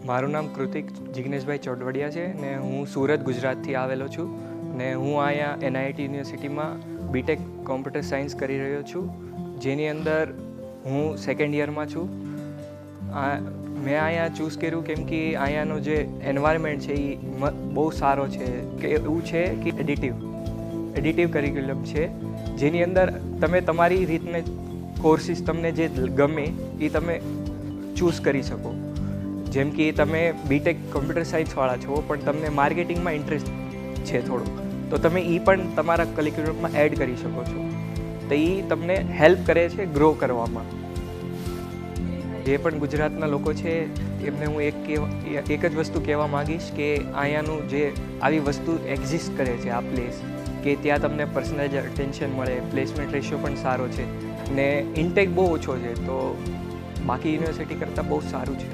મારું નામ કૃતિક જિગ્નેશભાઈ ચોડવડિયા છે ને હું સુરત ગુજરાતથી આવેલો છું ને હું અહીંયા NIT યુનિવર્સિટીમાં બીટેક કોમ્પ્યુટર સાયન્સ કરી રહ્યો છું, જેની અંદર હું સેકન્ડ યરમાં છું. મેં અહીંયા ચૂઝ કર્યું કેમ કે અહીંયાનો જે એન્વાયરમેન્ટ છે એ બહુ સારો છે, કે એવું છે કે એડિટિવ કરિક્યુલમ છે, જેની અંદર તમે તમારી રીતને કોર્સીસ તમને જે ગમે એ તમે ચૂઝ કરી શકો. જેમ કે તમે બીટેક કોમ્પ્યુટર સાયન્સવાળા છો પણ તમને માર્કેટિંગમાં ઇન્ટરેસ્ટ છે થોડો, તો તમે એ પણ તમારા કરિક્યુલમમાં એડ કરી શકો છો. તો એ તમને હેલ્પ કરે છે ગ્રો કરવામાં. જે પણ ગુજરાતના લોકો છે એમને હું એક જ વસ્તુ કહેવા માગીશ કે અહીંયાનું જે આવી વસ્તુ એક્ઝિસ્ટ કરે છે આ પ્લેસ, કે ત્યાં તમને પર્સનલાઇઝ અટેન્શન મળે, પ્લેસમેન્ટ રેશિયો પણ સારો છે ને ઇન્ટેક બહુ ઓછો છે, તો બાકી યુનિવર્સિટી કરતાં બહુ સારું છે.